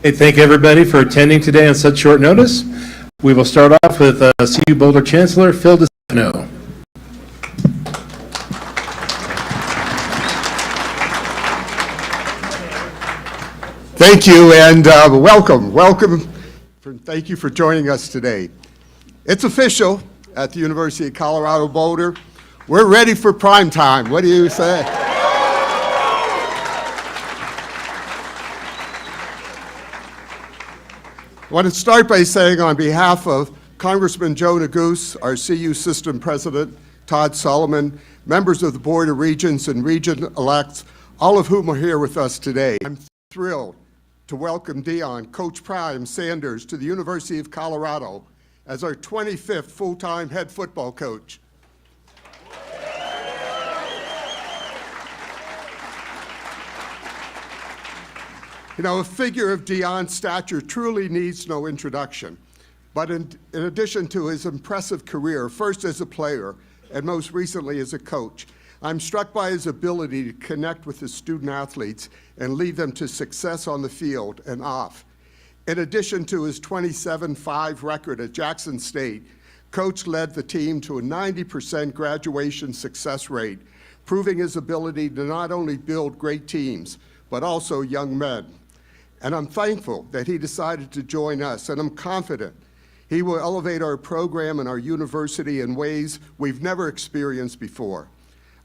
Hey, thank everybody for attending today on such short notice. We will start off with CU Boulder Chancellor Phil DeStefano. Thank you, and welcome. Thank you for joining us today. It's official at the University of Colorado Boulder. We're ready for prime time. What do you say? I want to start by saying on behalf of Congressman Joe Neguse, our CU System President, Todd Solomon, members of the Board of Regents and Regent-elects, all of whom are here with us today. I'm thrilled to welcome Deion, Coach Prime Sanders, to the University of Colorado as our 25th full-time head football coach. You know, a figure of Deion's stature truly needs no introduction. But in addition to his impressive career, first as a player and most recently as a coach, I'm struck by his ability to connect with his student athletes and lead them to success on the field and off. In addition to his 27-5 record at Jackson State, Coach led the team to a 90% graduation success rate, proving his ability to not only build great teams, but also young men. And I'm thankful that he decided to join us, and I'm confident he will elevate our program and our university in ways we've never experienced before.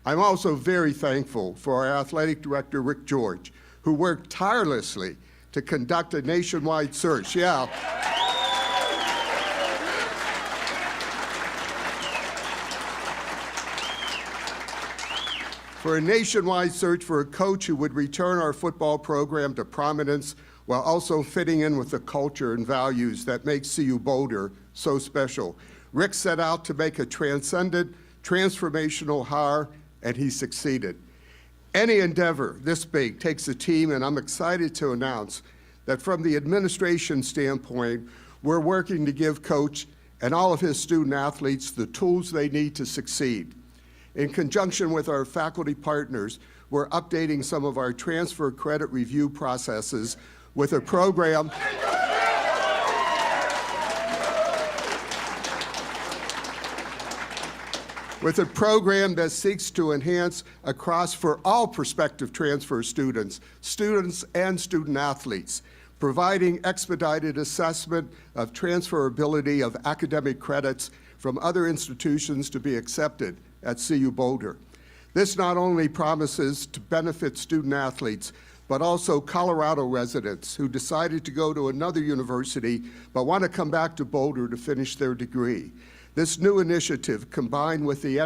I'm also very thankful for our athletic director, Rick George, who worked tirelessly to conduct a nationwide search. Yeah. For a nationwide search for a coach who would return our football program to prominence while also fitting in with the culture and values that make CU Boulder so special. Rick set out to make a transcendent, transformational hire, and he succeeded. Any endeavor this big takes a team, and I'm excited to announce that from the administration standpoint, we're working to give Coach and all of his student athletes the tools they need to succeed. In conjunction with our faculty partners, we're updating some of our transfer credit review processes with a program that seeks to enhance across for all prospective transfer students and student athletes, providing expedited assessment of transferability of academic credits from other institutions to be accepted at CU Boulder. This not only promises to benefit student athletes, but also Colorado residents who decided to go to another university but want to come back to Boulder to finish their degree. This new initiative, combined with the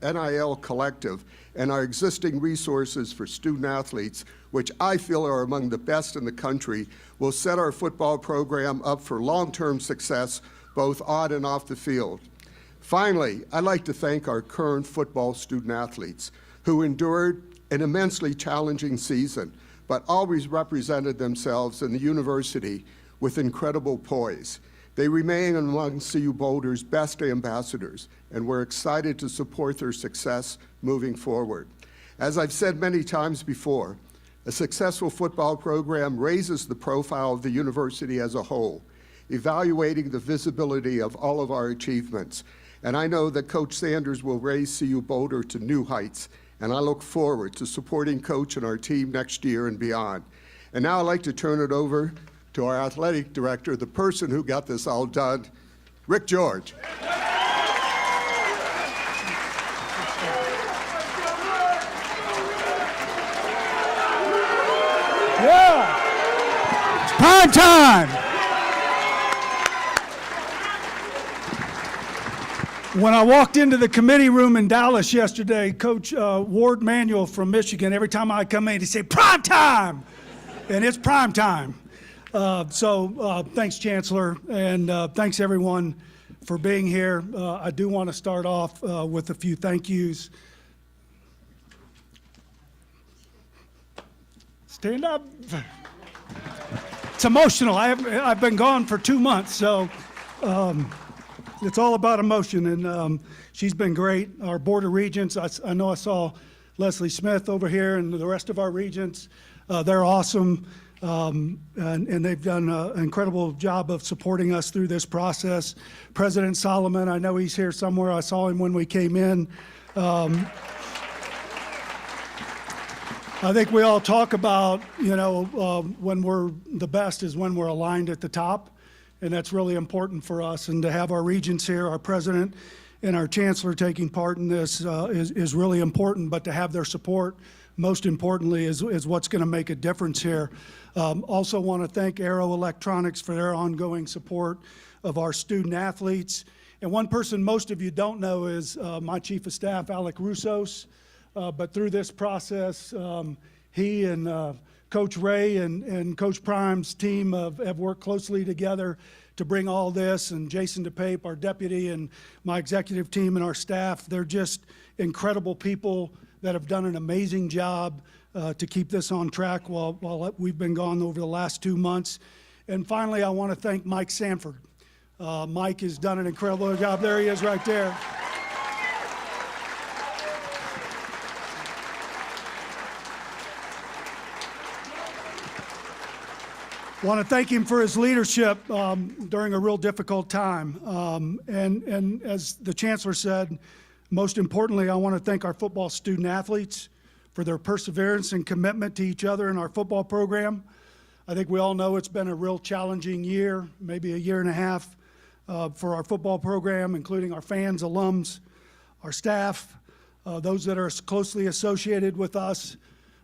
NIL Collective and our existing resources for student athletes, which I feel are among the best in the country, will set our football program up for long-term success, both on and off the field. Finally, I'd like to thank our current football student athletes who endured an immensely challenging season, but always represented themselves in the university with incredible poise. They remain among CU Boulder's best ambassadors, and we're excited to support their success moving forward. As I've said many times before, a successful football program raises the profile of the university as a whole, evaluating the visibility of all of our achievements. And I know that Coach Sanders will raise CU Boulder to new heights, and I look forward to supporting Coach and our team next year and beyond. And now I'd like to turn it over to our athletic director, the person who got this all done, Rick George. Yeah, it's prime time. When I walked into the committee room in Dallas yesterday, Coach Ward Manuel from Michigan, every time I come in, he'd say, prime time, and it's prime time. So thanks, Chancellor, and thanks everyone for being here. I do want to start off with a few thank yous. Stand up. It's emotional. I've been gone for 2 months, so it's all about emotion, and she's been great. Our Board of Regents, I know I saw Leslie Smith over here and the rest of our regents. They're awesome. and they've done an incredible job of supporting us through this process. President Solomon, I know he's here somewhere. I saw him when we came in. I think we all talk about, when we're the best is when we're aligned at the top, and that's really important for us. And to have our regents here, our president and our chancellor taking part in this is really important, but to have their support, most importantly, is what's going to make a difference here. Also want to thank Aero Electronics for their ongoing support of our student athletes. And one person most of you don't know is my chief of staff, Alec Roussos. But through this process, he and Coach Ray and Coach Prime's team have worked closely together to bring all this, and Jason DePape, our deputy, and my executive team and our staff. They're just incredible people that have done an amazing job to keep this on track while we've been gone over the last 2 months. And finally, I want to thank Mike Sanford. Mike has done an incredible job. There he is right there. Want to thank him for his leadership during a real difficult time. And as the chancellor said, most importantly, I want to thank our football student athletes for their perseverance and commitment to each other in our football program. I think we all know it's been a real challenging year, maybe a year and a half for our football program, including our fans, alums, our staff, those that are closely associated with us.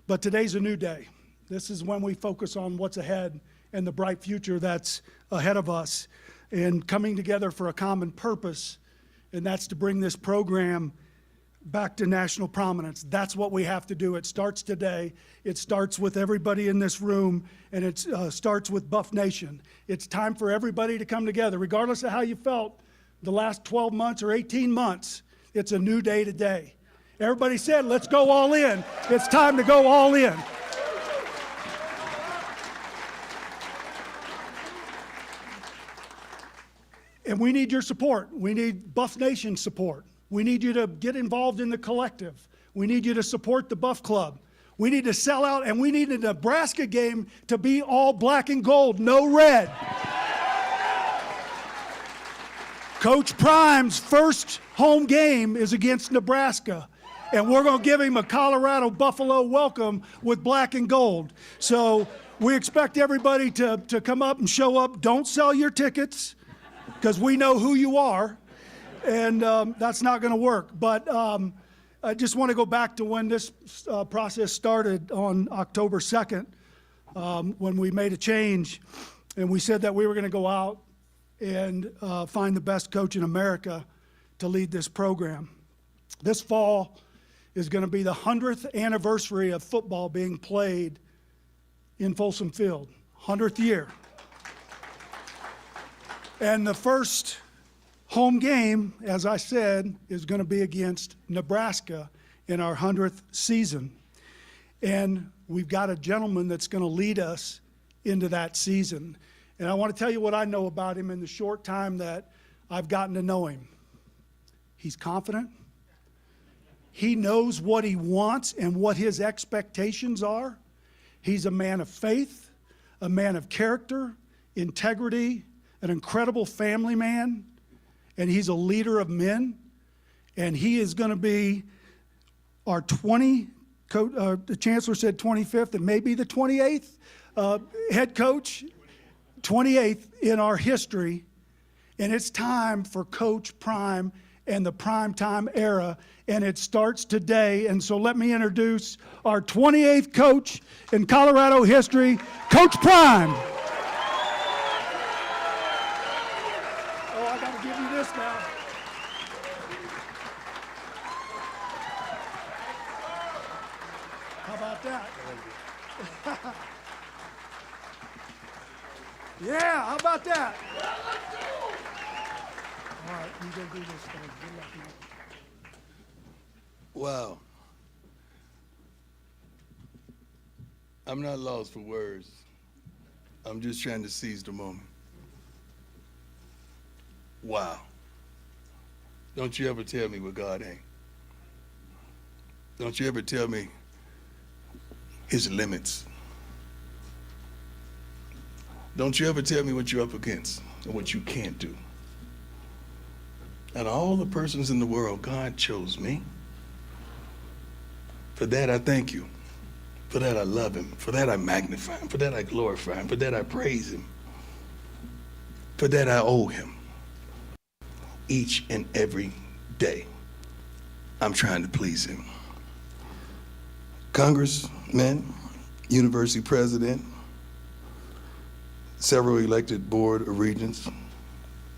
But today's a new day. This is when we focus on what's ahead and the bright future that's ahead of us, and coming together for a common purpose, and that's to bring this program back to national prominence. That's what we have to do. It starts today. It starts with everybody in this room, and it starts with Buff Nation. It's time for everybody to come together, regardless of how you felt the last 12 months or 18 months. It's a new day today. Everybody said, let's go all in. It's time to go all in. And we need your support. We need Buff Nation support. We need you to get involved in the collective. We need you to support the Buff Club. We need to sell out, and we need a Nebraska game to be all black and gold, no red. Coach Prime's first home game is against Nebraska, and we're going to give him a Colorado Buffalo welcome with black and gold. So we expect everybody to come up and show up. Don't sell your tickets, because we know who you are, and that's not going to work. But I just want to go back to when this process started on October 2nd, when we made a change, and we said that we were going to go out and find the best coach in America to lead this program. This fall is going to be the 100th anniversary of football being played in Folsom Field, 100th year. And the first home game, as I said, is going to be against Nebraska in our 100th season. And we've got a gentleman that's going to lead us into that season. And I want to tell you what I know about him in the short time that I've gotten to know him. He's confident. He knows what he wants and what his expectations are. He's a man of faith, a man of character, integrity, an incredible family man, and he's a leader of men. And he is going to be our the chancellor said 25th, and maybe the 28th head coach, 28th in our history. And it's time for Coach Prime and the primetime era, and it starts today. And so let me introduce our 28th coach in Colorado history, Coach Prime. Now. How about that? Yeah, how about that? All right, you go do this thing. Good luck, man. Wow. I'm not lost for words. I'm just trying to seize the moment. Wow. Don't you ever tell me what God ain't. Don't you ever tell me his limits. Don't you ever tell me what you're up against or what you can't do. Out of all the persons in the world, God chose me. For that, I thank you. For that, I love him. For that, I magnify him. For that, I glorify him. For that, I praise him. For that, I owe him. Each and every day, I'm trying to please him. Congressman, university president, several elected board of regents,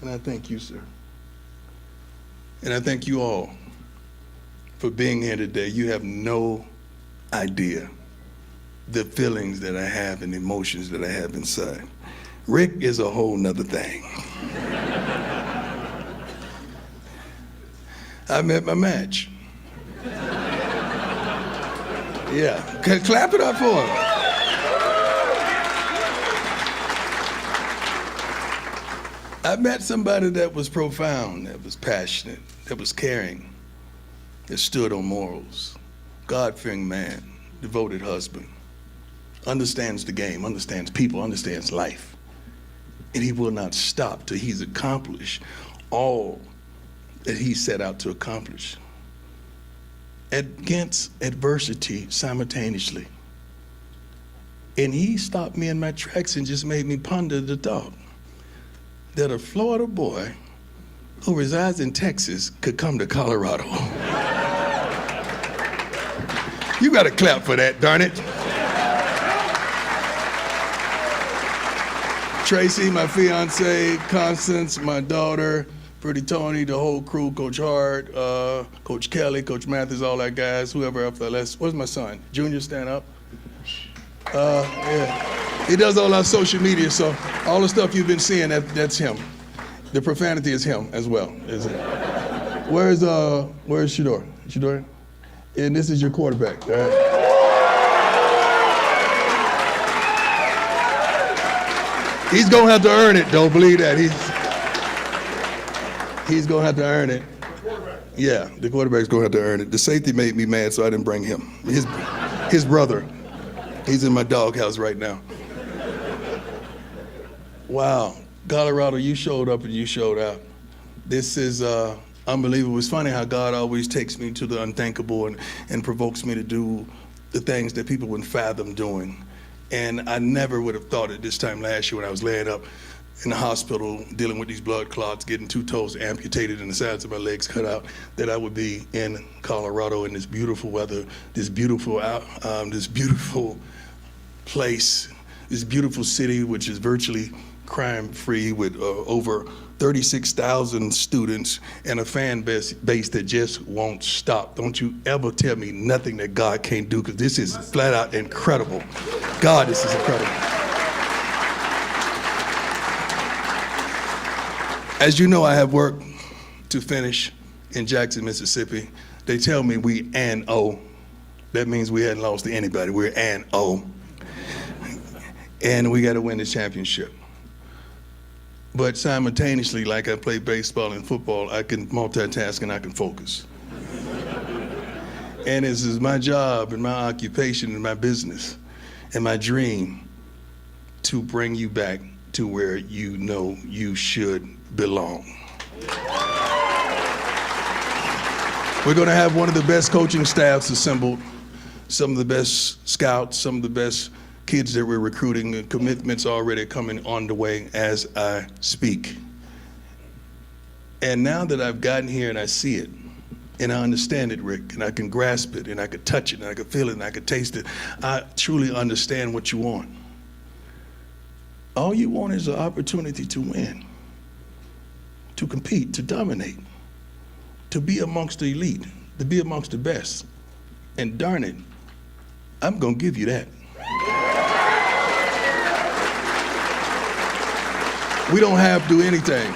and I thank you, sir. And I thank you all for being here today. You have no idea the feelings that I have and emotions that I have inside. Rick is a whole nother thing. I met my match. Yeah, clap it up for him. I met somebody that was profound, that was passionate, that was caring, that stood on morals, God-fearing man, devoted husband, understands the game, understands people, understands life. And he will not stop till he's accomplished all that he set out to accomplish. Against adversity simultaneously. And he stopped me in my tracks and just made me ponder the thought that a Florida boy who resides in Texas could come to Colorado. You gotta clap for that, darn it. Tracy, my fiance, Constance, my daughter, Pretty Tony, the whole crew, Coach Hart, Coach Kelly, Coach Mathis, all that guys, whoever else. Where's my son? Junior, stand up. Yeah. He does all our social media, so all the stuff you've been seeing, that's him. The profanity is him as well. Where's Shador? Shador? And this is your quarterback, all right? He's gonna have to earn it, don't believe that. He's gonna have to earn it. Yeah, the quarterback's gonna have to earn it. The safety made me mad, so I didn't bring him. His brother. He's in my doghouse right now. Wow, Colorado, you showed up and you showed out. This is unbelievable. It's funny how God always takes me to the unthinkable and provokes me to do the things that people wouldn't fathom doing. And I never would have thought it this time last year when I was laying up in the hospital dealing with these blood clots, getting 2 toes amputated and the sides of my legs cut out, that I would be in Colorado in this beautiful weather, this beautiful place, this beautiful city, which is virtually crime-free with over 36,000 students and a fan base that just won't stop. Don't you ever tell me nothing that God can't do, because this is flat out incredible. God, this is incredible. As you know, I have work to finish in Jackson, Mississippi. They tell me we and O. That means we hadn't lost to anybody. We're and O. And we got to win the championship. But simultaneously, like I play baseball and football, I can multitask and I can focus. And this is my job and my occupation and my business and my dream to bring you back to where you know you should belong. We're going to have one of the best coaching staffs assembled, some of the best scouts, some of the best kids that we're recruiting, and commitments already coming on the way as I speak. And now that I've gotten here and I see it, and I understand it, Rick, and I can grasp it, and I can touch it, and I can feel it, and I can taste it, I truly understand what you want. All you want is an opportunity to win, to compete, to dominate, to be amongst the elite, to be amongst the best. And darn it, I'm gonna give you that. We don't have to do anything.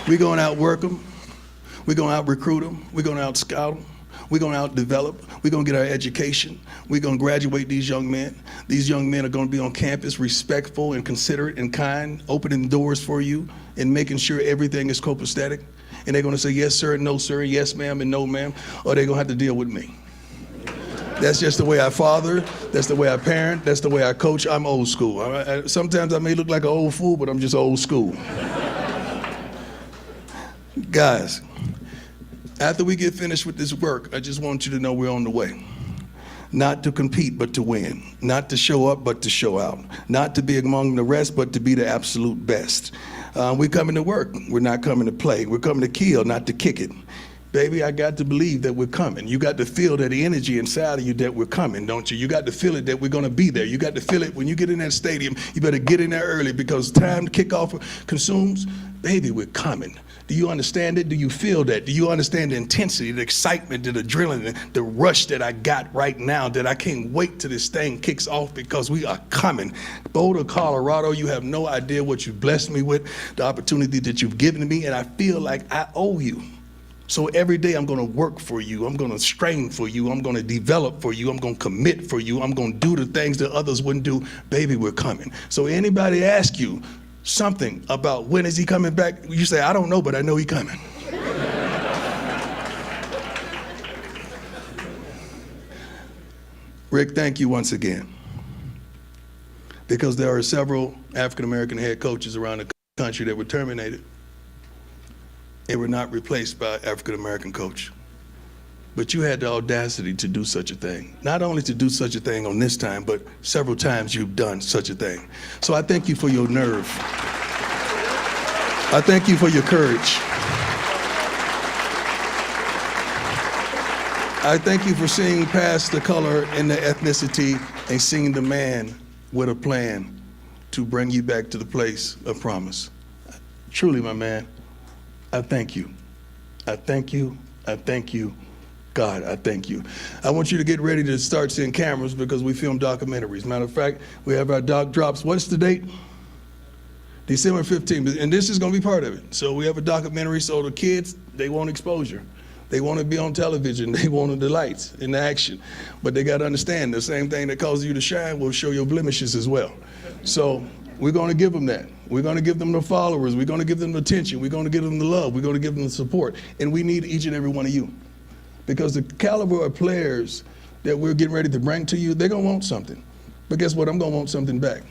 We're going to outwork them. We're going to out-recruit them. We're going to out-scout them. We're going to out-develop. We're going to get our education. We're going to graduate these young men. These young men are going to be on campus respectful and considerate and kind, opening doors for you and making sure everything is copacetic. And they're going to say yes, sir, and no, sir, and yes, ma'am, and no, ma'am, or they're going to have to deal with me. That's just the way I father. That's the way I parent. That's the way I coach. I'm old school. Sometimes I may look like an old fool, but I'm just old school. Guys, after we get finished with this work, I just want you to know we're on the way. Not to compete, but to win. Not to show up, but to show out. Not to be among the rest, but to be the absolute best. We're coming to work. We're not coming to play. We're coming to kill, not to kick it. Baby, I got to believe that we're coming. You got to feel that energy inside of you that we're coming, don't you? You got to feel it that we're going to be there. You got to feel it when you get in that stadium. You better get in there early because time to kick off consumes. Baby, we're coming. Do you understand it? Do you feel that? Do you understand the intensity, the excitement, the adrenaline, the rush that I got right now that I can't wait till this thing kicks off because we are coming. Boulder, Colorado, you have no idea what you blessed me with, the opportunity that you've given me, and I feel like I owe you. So every day I'm going to work for you. I'm going to strain for you. I'm going to develop for you. I'm going to commit for you. I'm going to do the things that others wouldn't do. Baby, we're coming. So anybody ask you something about when is he coming back, you say, I don't know, but I know he's coming. Rick, thank you once again. Because there are several African-American head coaches around the country that were terminated and were not replaced by an African-American coach. But you had the audacity to do such a thing. Not only to do such a thing on this time, but several times you've done such a thing. So I thank you for your nerve. I thank you for your courage. I thank you for seeing past the color and the ethnicity and seeing the man with a plan to bring you back to the place of promise. Truly, my man, I thank you. I thank you. I thank you. God, I thank you. I want you to get ready to start seeing cameras because we film documentaries. Matter of fact, we have our doc drops. What's the date? December 15th, and this is going to be part of it. So we have a documentary, so the kids, they want exposure. They want to be on television. They want the lights and the action. But they got to understand the same thing that causes you to shine will show your blemishes as well. So we're going to give them that. We're going to give them the followers. We're going to give them the attention. We're going to give them the love. We're going to give them the support. And we need each and every one of you. Because the caliber of players that we're getting ready to bring to you, they're going to want something. But guess what? I'm going to want something back.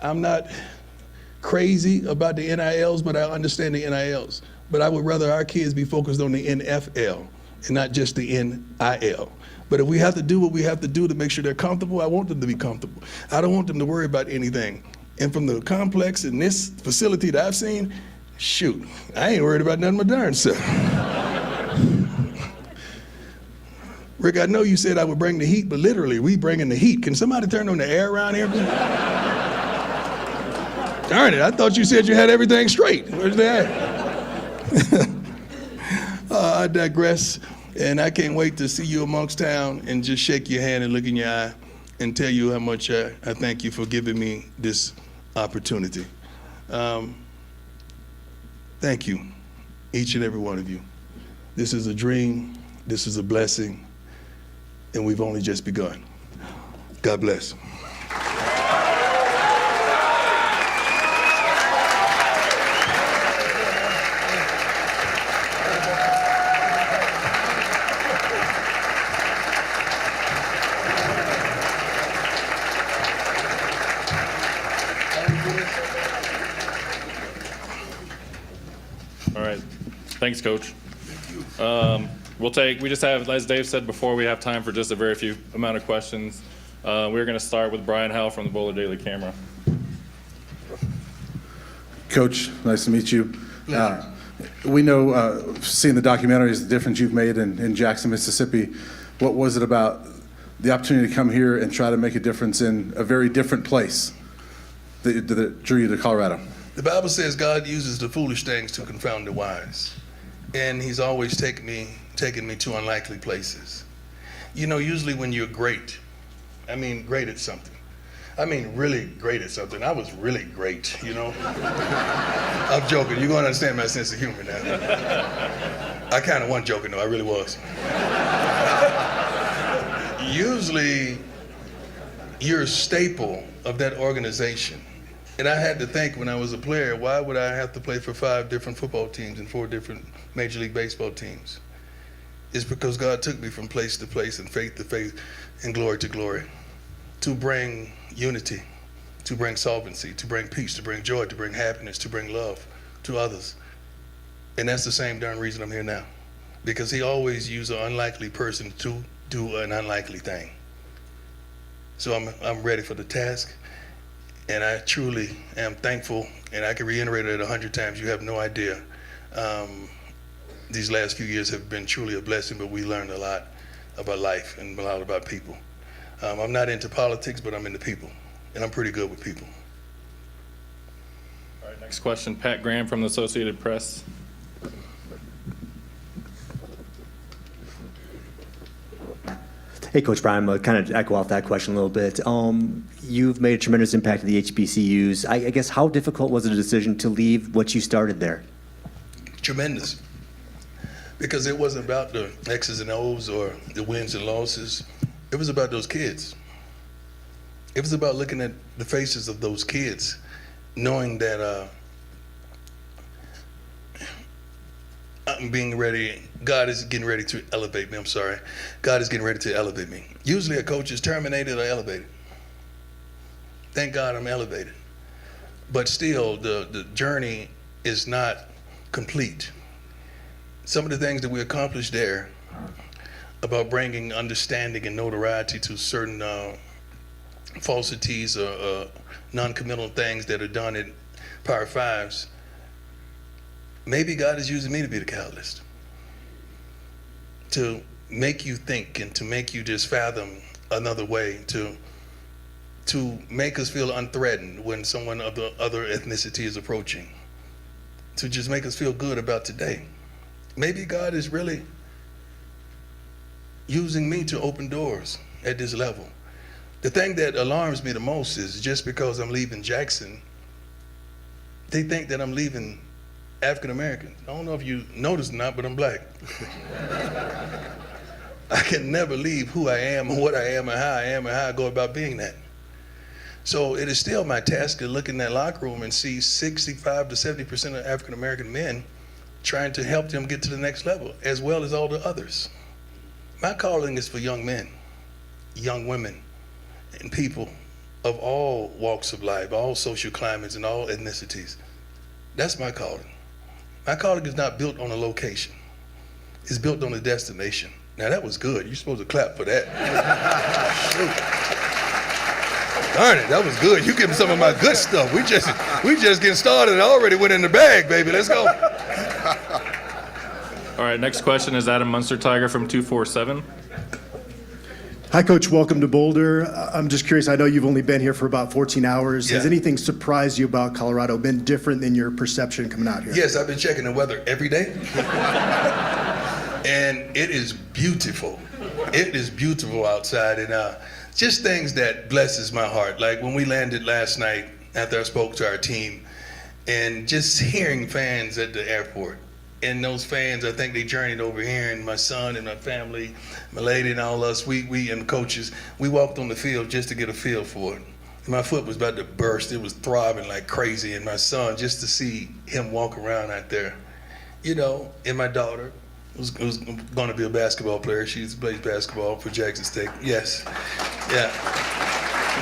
I'm not crazy about the NILs, but I understand the NILs. But I would rather our kids be focused on the NFL and not just the NIL. But if we have to do what we have to do to make sure they're comfortable, I want them to be comfortable. I don't want them to worry about anything. And from the complex in this facility that I've seen, shoot, I ain't worried about nothing but darn self. Rick, I know you said I would bring the heat, but literally, we bringing the heat. Can somebody turn on the air around here? Darn it, I thought you said you had everything straight. Where's that? I digress, and I can't wait to see you amongst town and just shake your hand and look in your eye and tell you how much I thank you for giving me this opportunity. Thank you, each and every one of you. This is a dream, this is a blessing, and we've only just begun. God bless. All right. Thanks, Coach. We just have, as Dave said before, we have time for just a very few amount of questions. We're going to start with Brian Howell from the Boulder Daily Camera. Coach, nice to meet you. We know, seeing the documentaries, the difference you've made in Jackson, Mississippi. What was it about the opportunity to come here and try to make a difference in a very different place that drew you to Colorado? The Bible says God uses the foolish things to confound the wise. And he's always taken me to unlikely places. You know, usually when you're great, I mean great at something. I mean really great at something. I was really great, you know. I'm joking. You're going to understand my sense of humor now. I kind of wasn't joking, though. I really was. Usually, you're a staple of that organization. And I had to think when I was a player, why would I have to play for 5 different football teams and 4 different Major League Baseball teams? is because God took me from place to place and faith to faith and glory to glory to bring unity, to bring solvency, to bring peace, to bring joy, to bring happiness, to bring love to others. And that's the same darn reason I'm here now, because he always used an unlikely person to do an unlikely thing. So I'm ready for the task, and I truly am thankful, and I can reiterate it 100 times. You have no idea. These last few years have been truly a blessing, but we learned a lot about life and a lot about people. I'm not into politics, but I'm into people, and I'm pretty good with people. All right, next question, Pat Graham from the Associated Press. Hey, Coach Brian, I'm kind of echo off that question a little bit. You've made a tremendous impact to the HBCUs. I guess how difficult was the decision to leave what you started there? Tremendous. Because it wasn't about the X's and O's or the wins and losses. It was about those kids. It was about looking at the faces of those kids, knowing that I'm being ready. God is getting ready to elevate me. I'm sorry. God is getting ready to elevate me. Usually a coach is terminated or elevated. Thank God I'm elevated. But still, the journey is not complete. Some of the things that we accomplished there about bringing understanding and notoriety to certain falsities or non-committal things that are done in Power Fives, maybe God is using me to be the catalyst, to make you think and to make you just fathom another way, to make us feel unthreatened when someone of the other ethnicity is approaching, to just make us feel good about today. Maybe God is really using me to open doors at this level. The thing that alarms me the most is just because I'm leaving Jackson, they think that I'm leaving African American. I don't know if you noticed or not, but I'm black. I can never leave who I am and what I am and how I am and how I go about being that. So it is still my task to look in that locker room and see 65 to 70% of African American men trying to help them get to the next level, as well as all the others. My calling is for young men, young women, and people of all walks of life, all social climates, and all ethnicities. That's my calling. My calling is not built on a location. It's built on a destination. Now that was good. You're supposed to clap for that. Darn it, that was good. You give me some of my good stuff. We just getting started. I already went in the bag, baby. Let's go. All right, next question is Adam Munster-Tiger from 247. Hi, Coach. Welcome to Boulder. I'm just curious. I know you've only been here for about 14 hours. Yeah. Has anything surprised you about Colorado, been different than your perception coming out here? Yes, I've been checking the weather every day. And it is beautiful. It is beautiful outside. And just things that blesses my heart. Like when we landed last night after I spoke to our team, and just hearing fans at the airport. And those fans, I think they journeyed over here, and my son and my family, my lady and all us, we and the coaches, we walked on the field just to get a feel for it. My foot was about to burst. It was throbbing like crazy. And my son, just to see him walk around out there, you know, and my daughter was going to be a basketball player. She plays basketball for Jackson State. Yes, yeah.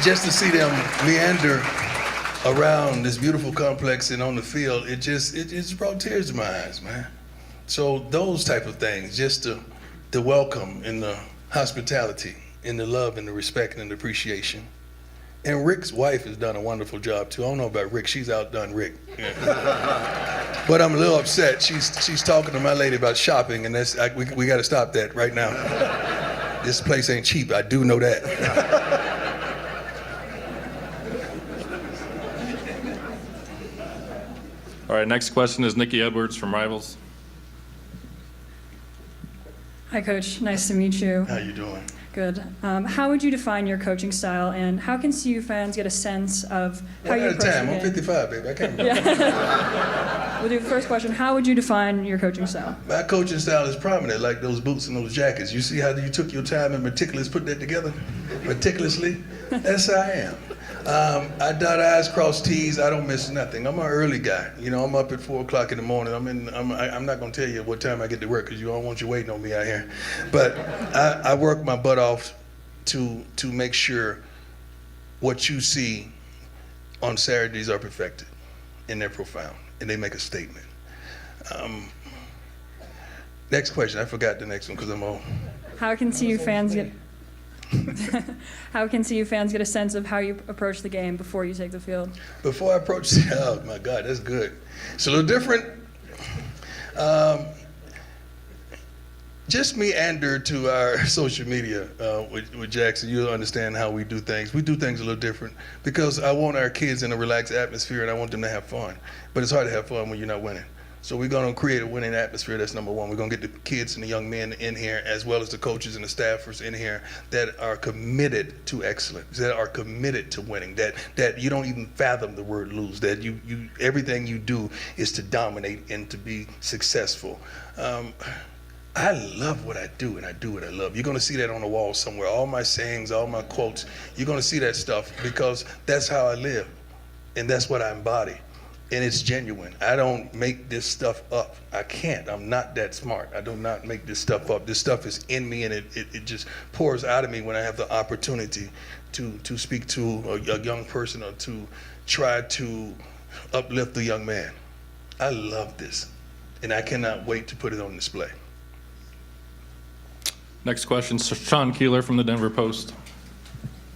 Just to see them meander around this beautiful complex and on the field, it just brought tears to my eyes, man. So those type of things, just the welcome and the hospitality and the love and the respect and the appreciation. And Rick's wife has done a wonderful job too. I don't know about Rick, she's outdone Rick. Yeah. But I'm a little upset. She's talking to my lady about shopping, and we got to stop that right now. This place ain't cheap, I do know that. All right, next question is Nikki Edwards from Rivals. Hi, Coach. Nice to meet you. How you doing? Good. How would you define your coaching style, and how can CU fans get a sense of how you approach the time. I'm game? 55, baby. I can't remember. We'll do the first question. How would you define your coaching style? My coaching style is prominent, like those boots and those jackets. You see how you took your time and put that together? Meticulously? That's how I am. I dot I's, cross T's. I don't miss nothing. I'm an early guy. You know, I'm up at 4 o'clock in the morning. I'm not gonna tell you what time I get to work because you don't want you waiting on me out here. But I work my butt off to make sure what you see on Saturdays are perfected and they're profound and they make a statement. Next question. I forgot the next one because I'm old. How can CU fans get How can CU fans get a sense of how you approach the game before you take the field? Before I approach, oh my God, that's good. It's a little different. Just meander to our social media with Jackson. You'll understand how we do things. We do things a little different because I want our kids in a relaxed atmosphere and I want them to have fun. But it's hard to have fun when you're not winning. So we're going to create a winning atmosphere. That's number one. We're going to get the kids and the young men in here, as well as the coaches and the staffers in here that are committed to excellence, that are committed to winning, that you don't even fathom the word lose, that you everything you do is to dominate and to be successful. I love what I do, and I do what I love. You're going to see that on the wall somewhere. All my sayings, all my quotes, you're going to see that stuff because that's how I live, and that's what I embody. And it's genuine. I don't make this stuff up. I can't. I'm not that smart. I do not make this stuff up. This stuff is in me, and it just pours out of me when I have the opportunity to speak to a young person or to try to uplift a young man. I love this, and I cannot wait to put it on display. Next question, Sean Keeler from the Denver Post.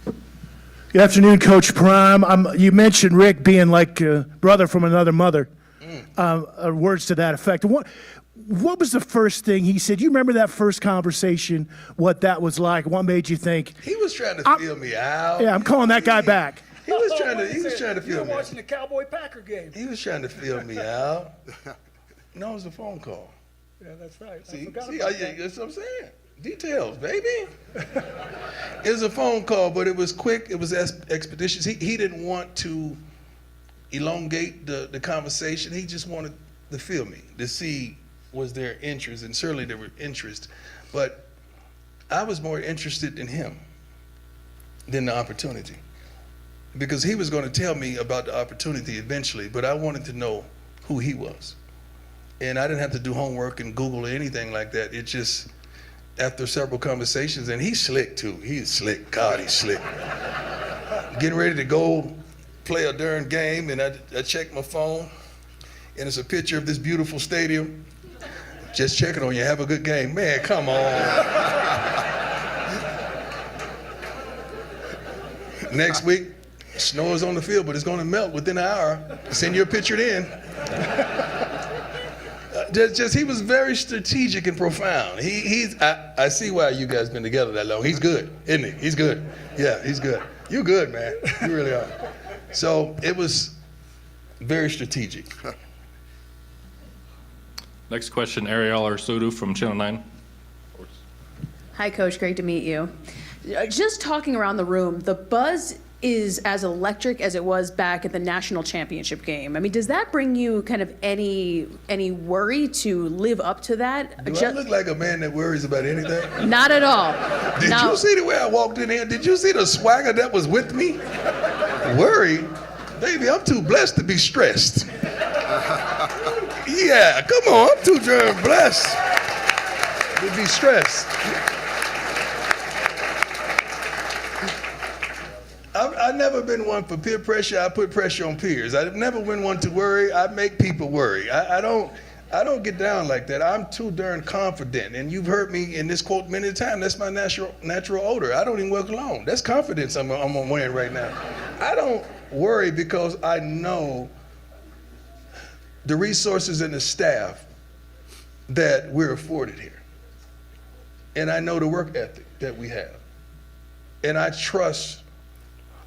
Good afternoon, Coach Prime. You mentioned Rick being like a brother from another mother, words to that effect. What was the first thing he said? You remember that first conversation, what that was like? What made you think? He was trying to feel me out. Yeah, I'm calling that guy back. He was trying to feel me out. You were watching the Cowboy-Packer game. He was trying to feel me out. No, it was a phone call. Yeah, that's right. See, that's what I'm saying. Details, baby. It was a phone call, but it was quick. It was expeditious. He didn't want to elongate the conversation. He just wanted to feel me, to see was there interest, and certainly there were interest. But I was more interested in him than the opportunity, because he was going to tell me about the opportunity eventually, but I wanted to know who he was. And I didn't have to do homework and Google or anything like that. It just, after several conversations, and he's slick too. He's slick. God, he's slick. Getting ready to go play a darn game, and I check my phone, and it's a picture of this beautiful stadium. Just checking on you. Have a good game. Man, come on. Next week, snow is on the field, but it's going to melt within an hour. Send you a picture then. He was very strategic and profound. I see why you guys been together that long. He's good, isn't he? He's good. Yeah, he's good. You good, man. You really are. So it was very strategic. Next question, Ariel Arsudu from Channel 9. Hi, Coach. Great to meet you. Just talking around the room, the buzz is as electric as it was back at the national championship game. I mean, does that bring you kind of any worry to live up to that? Do I look like a man that worries about anything? Not at all. Did you see the way I walked in here? Did you see the swagger that was with me? Worry? Baby, I'm too blessed to be stressed. Yeah, come on, I'm too darn blessed to be stressed. I've never been one for peer pressure. I put pressure on peers. I've never been one to worry. I make people worry. I don't get down like that. I'm too darn confident. And you've heard me in this quote many times. That's my natural odor. I don't even work alone. That's confidence I'm wearing right now. I don't worry because I know the resources and the staff that we're afforded here. And I know the work ethic that we have. And I trust.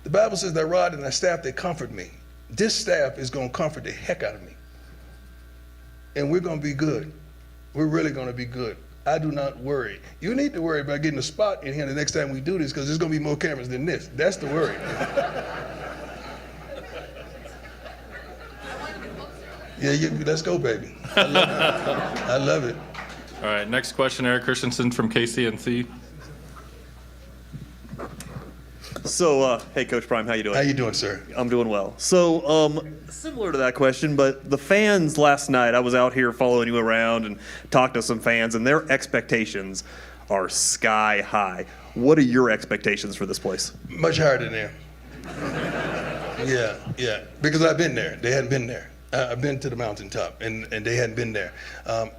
The Bible says that rod and that staff, they comfort me. This staff is going to comfort the heck out of me. And we're going to be good. We're really going to be good. I do not worry. You need to worry about getting a spot in here the next time we do this, because there's going to be more cameras than this. That's the worry. Yeah, let's go, baby. I love it. I love it. All right, next question, Eric Christensen from KCNC. So, hey, Coach Prime, how you doing? How you doing, sir? I'm doing well. So, similar to that question, but the fans last night, I was out here following you around and talked to some fans, and their expectations are sky high. What are your expectations for this place? Much higher than them. Yeah, because I've been there. They hadn't been there. I've been to the mountaintop, and they hadn't been there.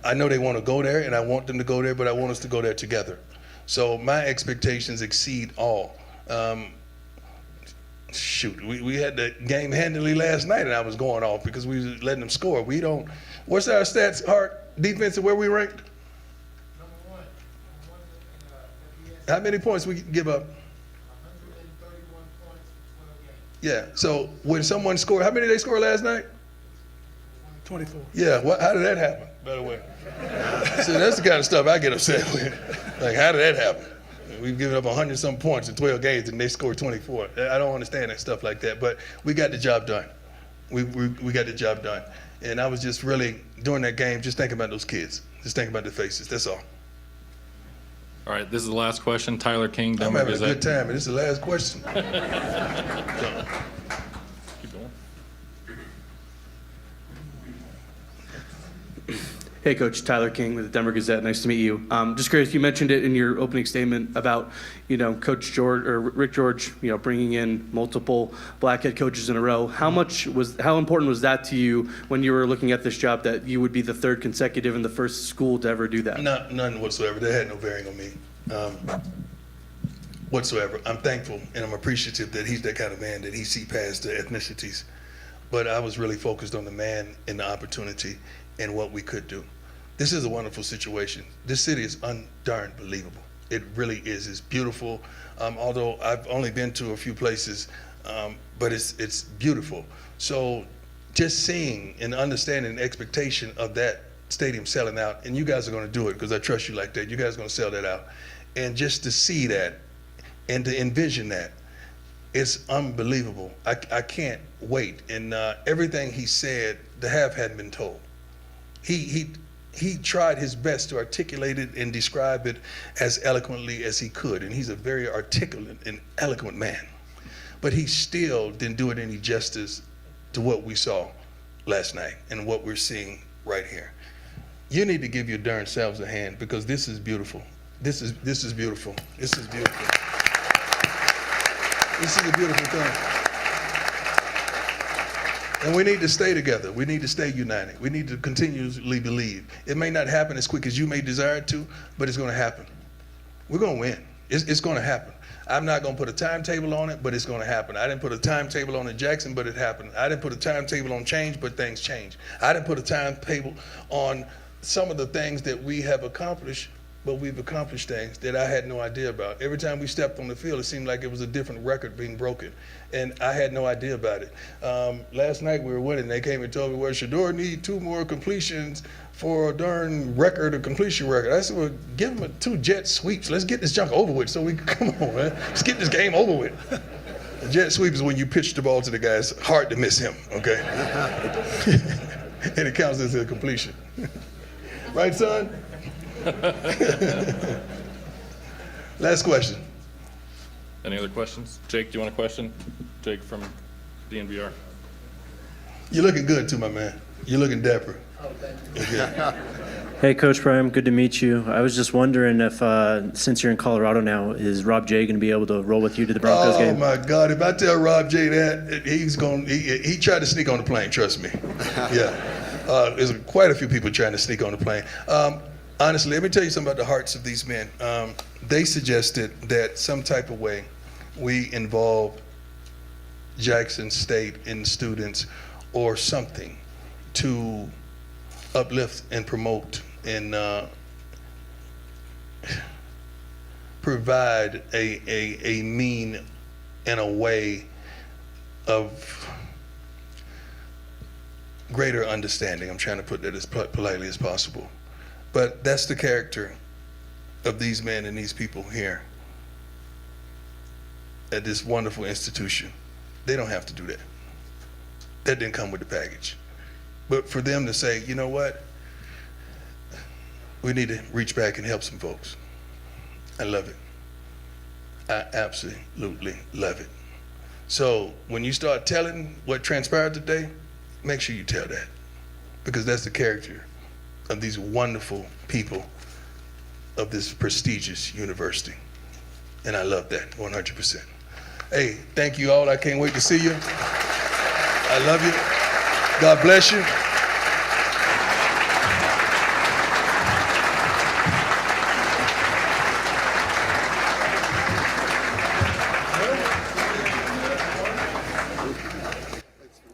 I know they want to go there, and I want them to go there, but I want us to go there together. So my expectations exceed all. We had the game handily last night, and I was going off because we was letting them score. What's our stats, Hart, defense, and where we ranked? Number one. How many points we give up? 131 points in 12 games. Yeah, so when someone scored, how many did they score last night? 24. Yeah, how did that happen, by the way? See, that's the kind of stuff I get upset with. Like, how did that happen? We've given up 100-some points in 12 games, and they scored 24. I don't understand that stuff like that, but we got the job done. We got the job done. And I was just really, during that game, just thinking about those kids. Just thinking about their faces, that's all. All right, this is the last question. Tyler King, I'm Denver having a Gazette. good time, and this is the last question. Keep going. Hey, Coach, Tyler King with the Denver Gazette. Nice to meet you. Just curious, you mentioned it in your opening statement about, Coach George or Rick George, bringing in multiple black head coaches in a row. How important was that to you when you were looking at this job, that you would be the third consecutive and the first school to ever do that? None whatsoever. That had no bearing on me whatsoever. I'm thankful and I'm appreciative that he's that kind of man, that he sees past the ethnicities. But I was really focused on the man and the opportunity and what we could do. This is a wonderful situation. This city is darn believable. It really is. It's beautiful. Although I've only been to a few places, but it's beautiful. So just seeing and understanding the expectation of that stadium selling out, and you guys are going to do it because I trust you like that. You guys are going to sell that out. And just to see that and to envision that, it's unbelievable. I can't wait. And everything he said, the half hadn't been told. He tried his best to articulate it and describe it as eloquently as he could, and he's a very articulate and eloquent man. But he still didn't do it any justice to what we saw last night and what we're seeing right here. You need to give your darn selves a hand, because this is beautiful. This is beautiful. This is beautiful. This is a beautiful thing. And we need to stay together. We need to stay united. We need to continually believe. It may not happen as quick as you may desire it to, but it's going to happen. We're going to win. It's going to happen. I'm not going to put a timetable on it, but it's going to happen. I didn't put a timetable on in Jackson, but it happened. I didn't put a timetable on change, but things change. I didn't put a timetable on some of the things that we have accomplished, but we've accomplished things that I had no idea about. Every time we stepped on the field, it seemed like it was a different record being broken, and I had no idea about it. Last night we were winning. They came and told me, well, Shador need 2 more completions for a darn record, a completion record. I said, well, give him 2 jet sweeps. Let's get this junk over with so we can, come on, man. Let's get this game over with. A jet sweep is when you pitch the ball to the guy. It's hard to miss him, okay? And it counts as a completion. Right, son? Last question. Any other questions? Jake, do you want a question? Jake from DNVR. You're looking good too, my man. You're looking dapper. Oh, thank you. Hey, Coach Prime, good to meet you. I was just wondering if, since you're in Colorado now, is Rob J going to be able to roll with you to the Broncos game? Oh my God! If I tell Rob J that, he tried to sneak on the plane. Trust me. Yeah, there's quite a few people trying to sneak on the plane. Honestly, let me tell you something about the hearts of these men. They suggested that some type of way we involve Jackson State and students or something to uplift and promote and provide a mean and a way of greater understanding. I'm trying to put that as politely as possible. But that's the character of these men and these people here at this wonderful institution. They don't have to do that. That didn't come with the package. But for them to say, you know what? We need to reach back and help some folks. I love it. I absolutely love it. So when you start telling what transpired today, make sure you tell that, because that's the character of these wonderful people of this prestigious university. And I love that 100%. Hey, thank you all. I can't wait to see you. I love you. God bless you.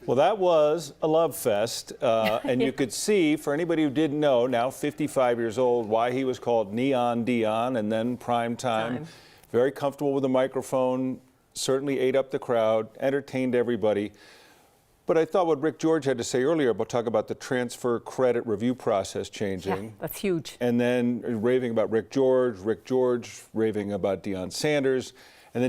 Well, that was a love fest, and you could see, for anybody who didn't know, now 55 years old, why he was called Neon Deion and then Prime Time. Very comfortable with the microphone, certainly ate up the crowd, entertained everybody. But I thought what Rick George had to say earlier about talk about the transfer credit review process changing. Yeah, that's huge. And then raving about Rick George raving about Deion Sanders.